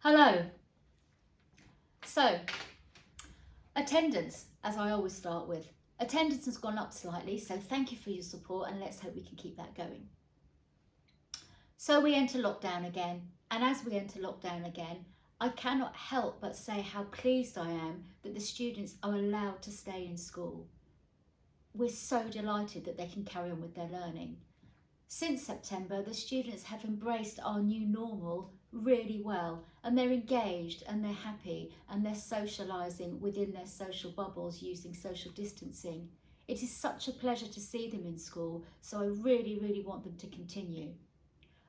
Hello. So, attendance, as I always start with. Attendance has gone up slightly, so thank you for your support and let's hope we can keep that going. So we enter lockdown again, and as we enter lockdown again, I cannot help but say how pleased I am that the students are allowed to stay in school. We're so delighted that they can carry on with their learning. Since September, the students have embraced our new normal really well, and they're engaged and they're happy and they're socialising within their social bubbles using social distancing. It is such a pleasure to see them in school, so I really want them to continue.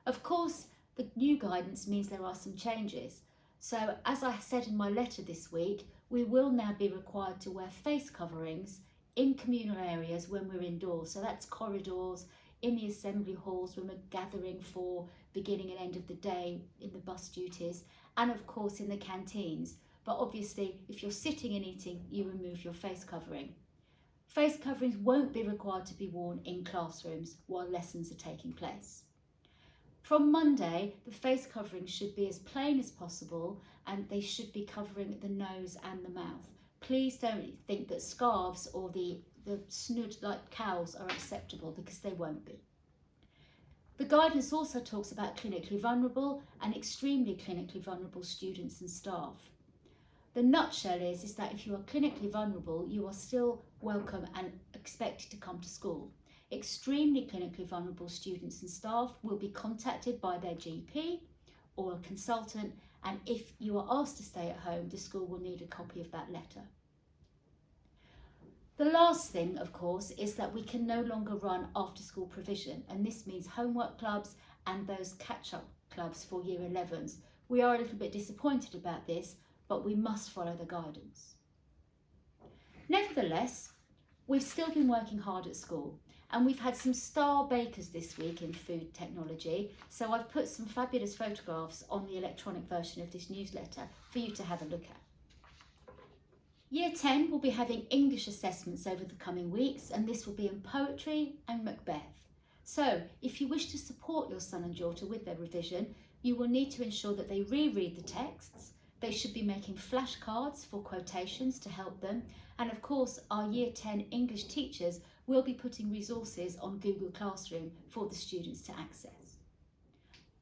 Of course, the new guidance means there are some changes. So as I said in my letter this week, we will now be required to wear face coverings in communal areas when we're indoors. So that's corridors, in the assembly halls when we're gathering for beginning and end of the day in the bus duties, and of course in the canteens. But obviously, if you're sitting and eating, you remove your face covering. Face coverings won't be required to be worn in classrooms while lessons are taking place. From Monday, the face coverings should be as plain as possible and they should be covering the nose and the mouth. Please don't think that scarves or the snood like cowls are acceptable, because they won't be. The guidance also talks about clinically vulnerable and extremely clinically vulnerable students and staff. The nutshell is that if you are clinically vulnerable, you are still welcome and expected to come to school. Extremely clinically vulnerable students and staff will be contacted by their GP or a consultant, and if you are asked to stay at home, the school will need a copy of that letter. The last thing, of course, is that we can no longer run after-school provision, and this means homework clubs and those catch-up clubs for Year 11s. We are a little bit disappointed about this, but we must follow the guidance. Nevertheless, we've still been working hard at school, and we've had some star bakers this week in food technology, so I've put some fabulous photographs on the electronic version of this newsletter for you to have a look at. Year 10 will be having English assessments over the coming weeks, and this will be in poetry and Macbeth. So if you wish to support your son and daughter with their revision, you will need to ensure that they reread the texts. They should be making flashcards for quotations to help them, and of course our Year 10 English teachers will be putting resources on Google Classroom for the students to access.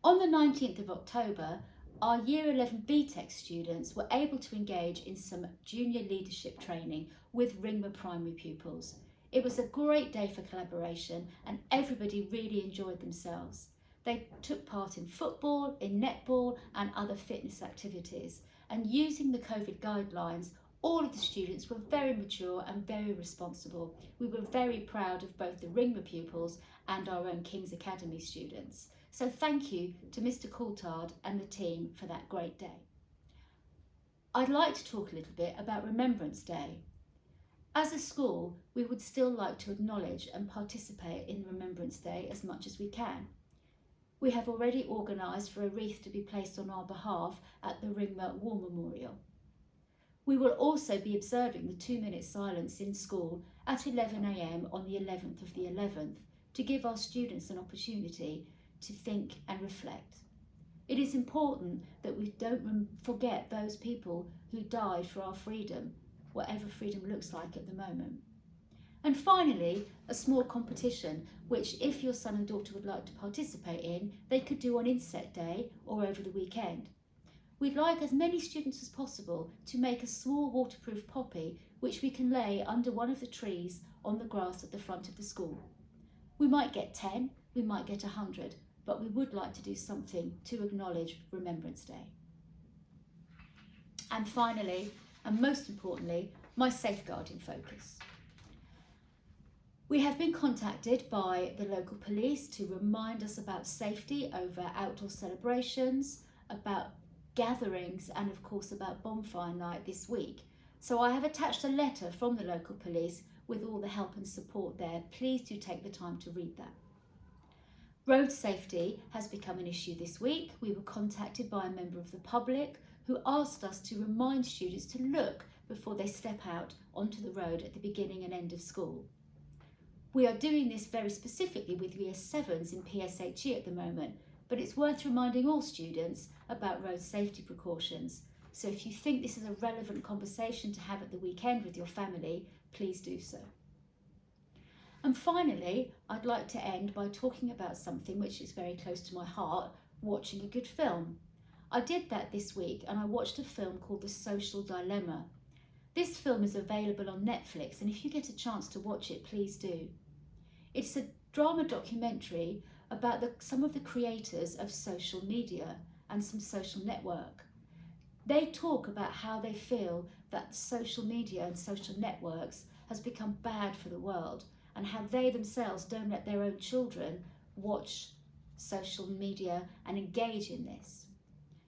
On the 19th of October, our Year 11 BTEC students were able to engage in some junior leadership training with Ringmer primary pupils. It was a great day for collaboration and everybody really enjoyed themselves. They took part in football, in netball and other fitness activities, and using the COVID guidelines, all of the students were very mature and very responsible. We were very proud of both the Ringmer pupils and our own King's Academy students. So thank you to Mr. Coulthard and the team for that great day. I'd like to talk a little bit about Remembrance Day. As a school, we would still like to acknowledge and participate in Remembrance Day as much as we can. We have already organised for a wreath to be placed on our behalf at the Ringmer War Memorial. We will also be observing the 2-minute silence in school at 11 AM on the 11th of the 11th to give our students an opportunity to think and reflect. It is important that we don't forget those people who died for our freedom, whatever freedom looks like at the moment. And finally, a small competition, which if your son and daughter would like to participate in, they could do on Inset Day or over the weekend. We'd like as many students as possible to make a small waterproof poppy, which we can lay under one of the trees on the grass at the front of the school. We might get 10, we might get 100, but we would like to do something to acknowledge Remembrance Day. And finally, and most importantly, my safeguarding focus. We have been contacted by the local police to remind us about safety over outdoor celebrations, about gatherings, and of course about bonfire night this week. So I have attached a letter from the local police with all the help and support there. Please do take the time to read that. Road safety has become an issue this week. We were contacted by a member of the public who asked us to remind students to look before they step out onto the road at the beginning and end of school. We are doing this very specifically with Year 7s in PSHE at the moment, but it's worth reminding all students about road safety precautions. So if you think this is a relevant conversation to have at the weekend with your family, please do so. And finally, I'd like to end by talking about something which is very close to my heart, watching a good film. I did that this week and I watched a film called The Social Dilemma. This film is available on Netflix, and if you get a chance to watch it, please do. It's a drama documentary about some of the creators of social media and some social network. They talk about how they feel that social media and social networks has become bad for the world, and how they themselves don't let their own children watch social media and engage in this.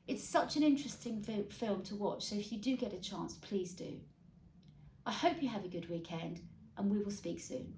It's such an interesting film to watch, so if you do get a chance, please do. I hope you have a good weekend, and we will speak soon.